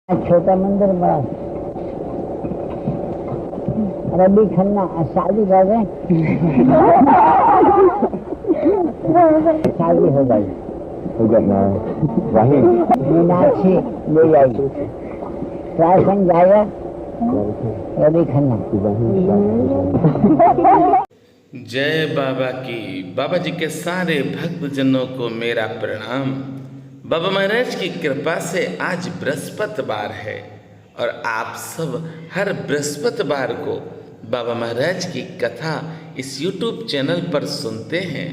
छोटा मंदिर बड़ा रबी खन्ना शादी कर रहे शादी हो गई वही मीनाक्षी ले जाएगी प्राशन जाएगा रबी खन्ना। जय बाबा की। बाबा जी के सारे भक्तजनों को मेरा प्रणाम। बाबा महाराज की कृपा से आज बृहस्पतिवार है और आप सब हर बृहस्पतिवार को बाबा महाराज की कथा इस YouTube चैनल पर सुनते हैं।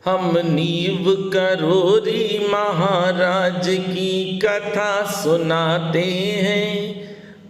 हम नीव करोरी महाराज की कथा सुनाते हैं,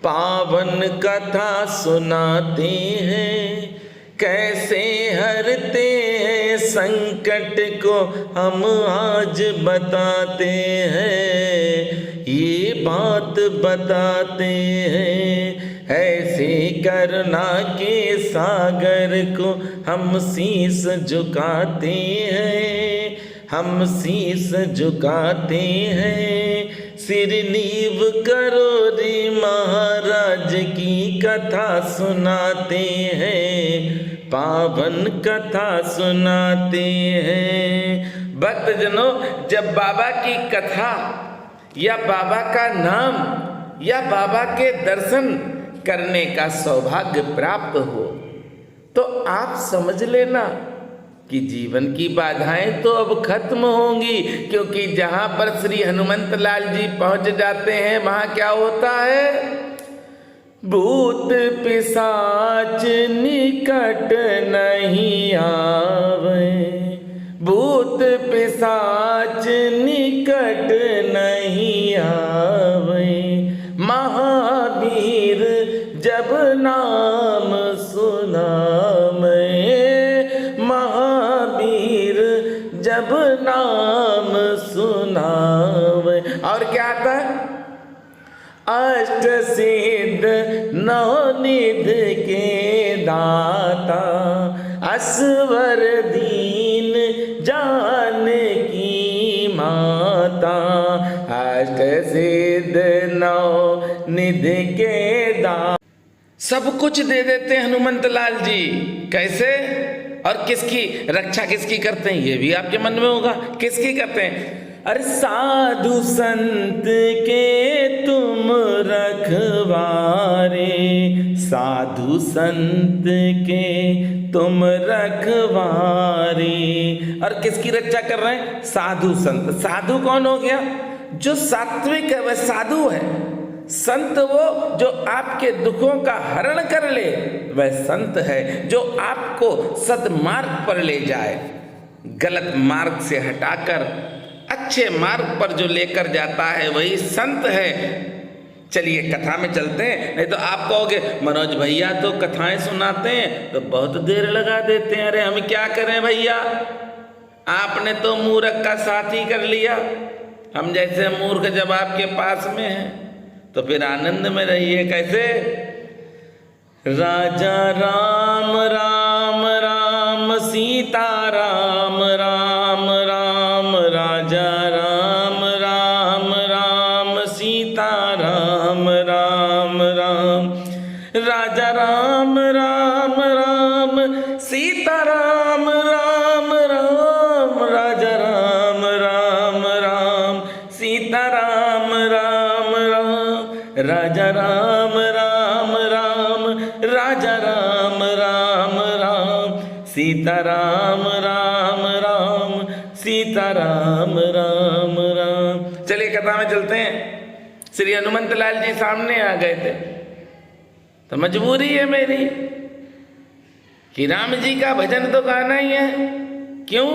पावन कथा सुनाते हैं। कैसे हरते हैं संकट को हम आज बताते हैं, ये बात बताते हैं। ऐसे करुणा के सागर को हम शीश झुकाते हैं, हम शीश झुकाते हैं। सिर नीव करोरी महाराज की कथा सुनाते हैं, पावन कथा सुनाते हैं। भक्तजनों, जब बाबा की कथा या बाबा का नाम या बाबा के दर्शन करने का सौभाग्य प्राप्त हो तो आप समझ लेना कि जीवन की बाधाएं तो अब खत्म होंगी, क्योंकि जहां पर श्री हनुमंत लाल जी पहुंच जाते हैं वहां क्या होता है? भूत पिशाच निकट नहीं आवे, भूत पिशाच निकट नहीं आवे। महावीर जब नाम सुना मैं, महावीर जब नाम सुना मैं। और क्या आता है? अष्ट सिद्ध नवनिध के दाता, असवर दीन जानकी माता। अष्ट सिद्ध नवनिध के दाता, सब कुछ दे देते हैं हनुमंत लाल जी। कैसे और किसकी रक्षा किसकी करते हैं, ये भी आपके मन में होगा। किसकी करते हैं? अरे साधु संत के तुम रखवारे, साधु संत के तुम रखवारे। और किसकी रक्षा कर रहे हैं? साधु संत। साधु कौन हो गया? जो सात्विक है वह साधु है। संत वो जो आपके दुखों का हरण कर ले वह संत है। जो आपको सद्मार्ग पर ले जाए, गलत मार्ग से हटाकर अच्छे मार्ग पर जो लेकर जाता है वही संत है। चलिए कथा में चलते हैं। नहीं तो आप कहोगे मनोज भैया तो कथाएं सुनाते हैं तो बहुत देर लगा देते हैं। अरे हम क्या करें भैया, आपने तो मूर्ख का साथी कर लिया। हम जैसे मूर्ख जब आपके पास में हैं तो फिर आनंद में रहिए। कैसे? राजा राम राम राम, सीता राम राम राम, राजा राम राम राम, सीता राम राम राम। राजा राम राम राम, सीता राम राम राम, राजा राम राम राम, सीता राम राम राम। राजा राम राम राम, राजा राम राम राम, सीता राम राम राम, सीता राम राम राम। चलिए कथा में चलते हैं। श्री हनुमंत लाल जी सामने आ गए थे तो मजबूरी है मेरी कि राम जी का भजन तो गाना ही है। क्यों?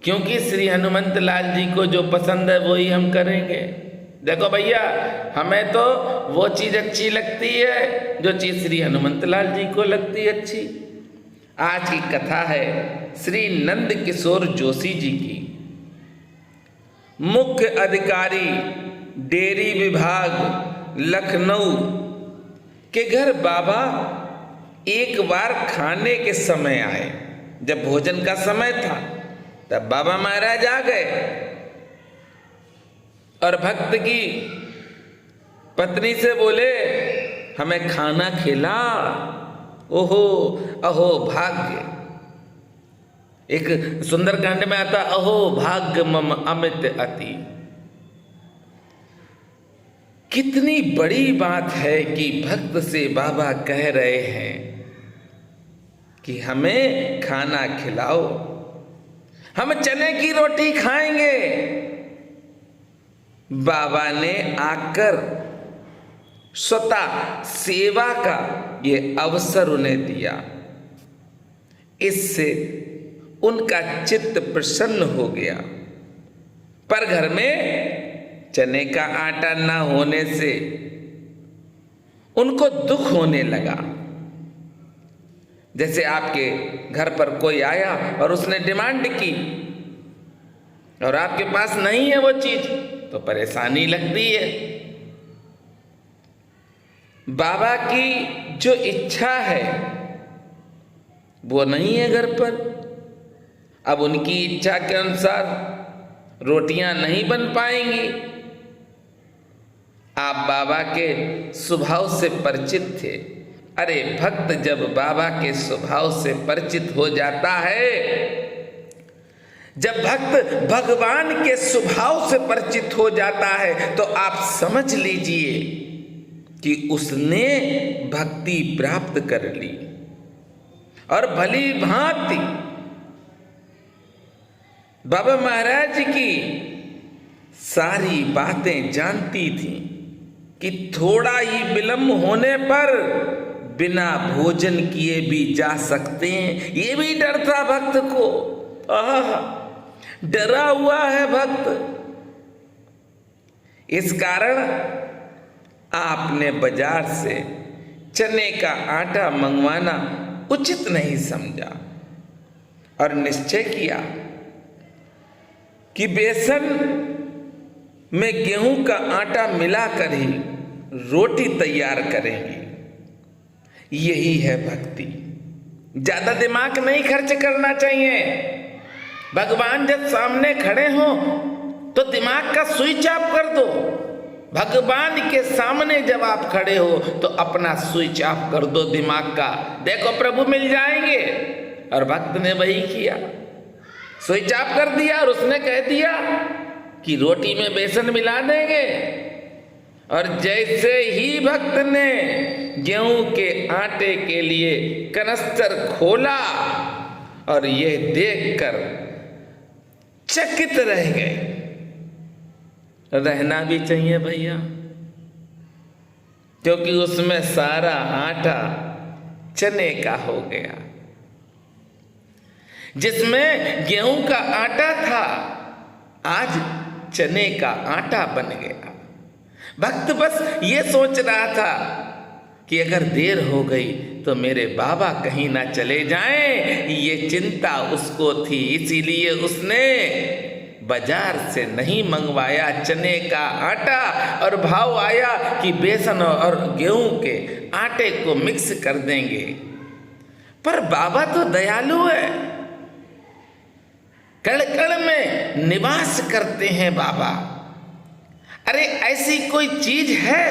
क्योंकि श्री हनुमंत लाल जी को जो पसंद है वही हम करेंगे। देखो भैया, हमें तो वो चीज अच्छी लगती है जो चीज श्री हनुमंत लाल जी को लगती है अच्छी। आज की कथा है श्री नंद किशोर जोशी जी की। मुख्य अधिकारी डेयरी विभाग लखनऊ के घर बाबा एक बार खाने के समय आए। जब भोजन का समय था तब बाबा महाराज आ गए और भक्त की पत्नी से बोले हमें खाना खिला। ओहो अहो भाग्य, एक सुंदरकांड में आता अहो भाग्य मम अमित अति। कितनी बड़ी बात है कि भक्त से बाबा कह रहे हैं कि हमें खाना खिलाओ, हम चने की रोटी खाएंगे। बाबा ने आकर स्वतः सेवा का ये अवसर उन्हें दिया। इससे उनका चित्त प्रसन्न हो गया। पर घर में चने का आटा ना होने से उनको दुख होने लगा। जैसे आपके घर पर कोई आया और उसने डिमांड की और आपके पास नहीं है वो चीज, तो परेशानी लगती है। बाबा की जो इच्छा है वो नहीं है घर पर। अब उनकी इच्छा के अनुसार रोटियां नहीं बन पाएंगी। आप बाबा के स्वभाव से परिचित थे। अरे भक्त जब बाबा के स्वभाव से परिचित हो जाता है, जब भक्त भगवान के स्वभाव से परिचित हो जाता है, तो आप समझ लीजिए कि उसने भक्ति प्राप्त कर ली। और भली भांति बाबा महाराज की सारी बातें जानती थी कि थोड़ा ही विलंब होने पर बिना भोजन किए भी जा सकते हैं। ये भी डर था भक्त को। डरा हुआ है भक्त। इस कारण आपने बाजार से चने का आटा मंगवाना उचित नहीं समझा और निश्चय किया कि बेसन में गेहूं का आटा मिलाकर ही रोटी तैयार करेंगे। यही है भक्ति। ज्यादा दिमाग नहीं खर्च करना चाहिए। भगवान जब सामने खड़े हो तो दिमाग का स्विच ऑफ कर दो। भगवान के सामने जब आप खड़े हो तो अपना स्विच ऑफ कर दो दिमाग का। देखो प्रभु मिल जाएंगे। और भक्त ने वही किया, स्विच ऑफ कर दिया और उसने कह दिया कि रोटी में बेसन मिला देंगे। और जैसे ही भक्त ने गेहूं के आटे के लिए कनस्तर खोला और यह देखकर चकित रह गए। रहना भी चाहिए भैया, क्योंकि उसमें सारा आटा चने का हो गया। जिसमें गेहूं का आटा था आज चने का आटा बन गया। भक्त बस ये सोच रहा था कि अगर देर हो गई तो मेरे बाबा कहीं ना चले जाएं, ये चिंता उसको थी। इसीलिए उसने बाजार से नहीं मंगवाया चने का आटा और भाव आया कि बेसन और गेहूं के आटे को मिक्स कर देंगे। पर बाबा तो दयालु है, कण कण में निवास करते हैं बाबा। अरे ऐसी कोई चीज है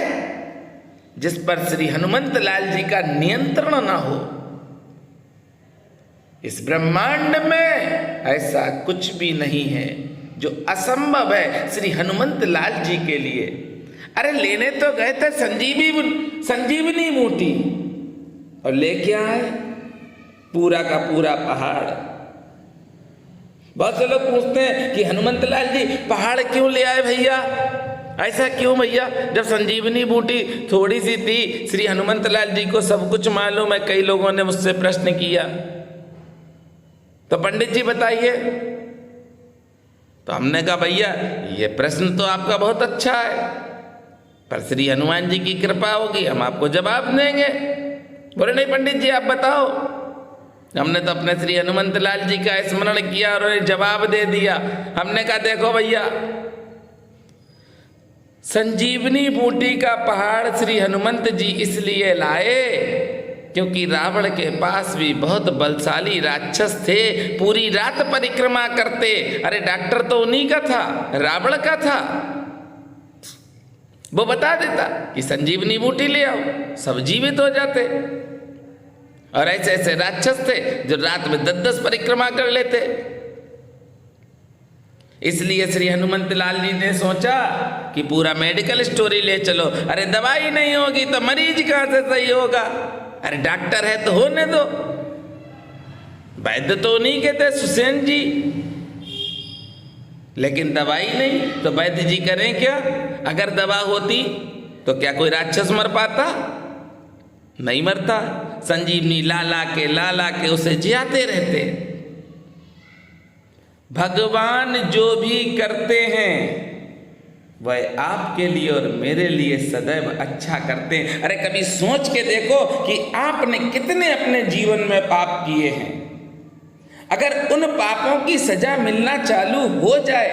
जिस पर श्री हनुमंत लाल जी का नियंत्रण ना हो? इस ब्रह्मांड में ऐसा कुछ भी नहीं है जो असंभव है श्री हनुमंत लाल जी के लिए। अरे लेने तो गए थे संजीवनी बूटी और लेके आए पूरा का पूरा पहाड़। बहुत से लोग पूछते हैं कि हनुमंत लाल जी पहाड़ क्यों ले आए भैया, ऐसा क्यों भैया? जब संजीवनी बूटी थोड़ी सी थी, श्री हनुमंत लाल जी को सब कुछ मालूम है। कई लोगों ने मुझसे प्रश्न किया, तो पंडित जी बताइए। तो हमने कहा भैया ये प्रश्न तो आपका बहुत अच्छा है, पर श्री हनुमान जी की कृपा होगी हम आपको जवाब देंगे। बोले नहीं पंडित जी आप बताओ। हमने तो अपने श्री हनुमंत लाल जी का स्मरण किया और उन्हें जवाब दे दिया। हमने कहा देखो भैया, संजीवनी बूटी का पहाड़ श्री हनुमंत जी इसलिए लाए क्योंकि रावण के पास भी बहुत बलशाली राक्षस थे, पूरी रात परिक्रमा करते। अरे डॉक्टर तो उन्हीं का था, रावण का था। वो बता देता कि संजीवनी बूटी ले आओ, सब जीवित हो जाते। और ऐसे ऐसे राक्षस थे जो रात में 10-10 परिक्रमा कर लेते। इसलिए श्री हनुमंत लाल जी ने सोचा कि पूरा मेडिकल स्टोरी ले चलो। अरे दवाई नहीं होगी तो मरीज कहां से सही होगा? अरे डॉक्टर है तो होने दो। वैद्य तो नहीं कहते सुसेन जी, लेकिन दवाई नहीं तो वैद्य जी करें क्या? अगर दवा होती तो क्या कोई राक्षस मर पाता? नहीं मरता। संजीवनी ला ला के उसे जियाते रहते। भगवान जो भी करते हैं वह आपके लिए और मेरे लिए सदैव अच्छा करते हैं। अरे कभी सोच के देखो कि आपने कितने अपने जीवन में पाप किए हैं। अगर उन पापों की सजा मिलना चालू हो जाए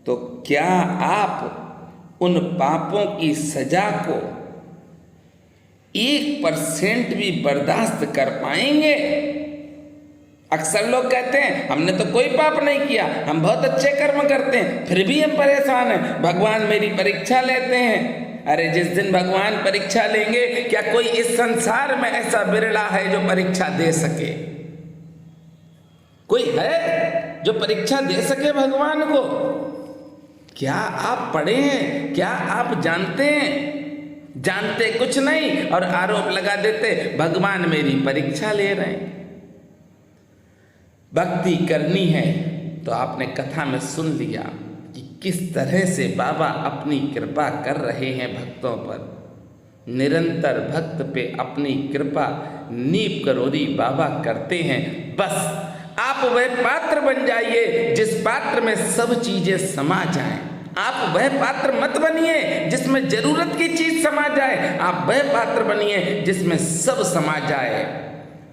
तो क्या आप उन पापों की सजा को 1% भी बर्दाश्त कर पाएंगे? अक्सर लोग कहते हैं हमने तो कोई पाप नहीं किया, हम बहुत अच्छे कर्म करते हैं, फिर भी हम परेशान हैं, भगवान मेरी परीक्षा लेते हैं। अरे जिस दिन भगवान परीक्षा लेंगे, क्या कोई इस संसार में ऐसा बिरला है जो परीक्षा दे सके? कोई है जो परीक्षा दे सके भगवान को? क्या आप पढ़े हैं? क्या आप जानते हैं? जानते कुछ नहीं और आरोप लगा देते भगवान मेरी परीक्षा ले रहे हैं। भक्ति करनी है तो आपने कथा में सुन लिया कि किस तरह से बाबा अपनी कृपा कर रहे हैं भक्तों पर। निरंतर भक्त पे अपनी कृपा नीप करोरी बाबा करते हैं। बस आप वह पात्र बन जाइए जिस पात्र में सब चीजें समा जाएं। आप वह पात्र मत बनिए जिसमें जरूरत की चीज समा जाए, आप वह पात्र बनिए जिसमें सब समा जाए।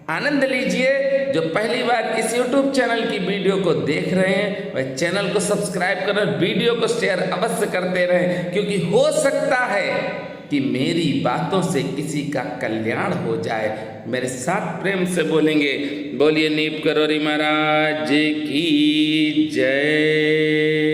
आनंद लीजिए। जो पहली बार इस YouTube चैनल की वीडियो को देख रहे हैं वह चैनल को सब्सक्राइब करें, वीडियो को शेयर अवश्य करते रहें, क्योंकि हो सकता है कि मेरी बातों से किसी का कल्याण हो जाए। मेरे साथ प्रेम से बोलेंगे, बोलिए नीप करोरी महाराज की जय।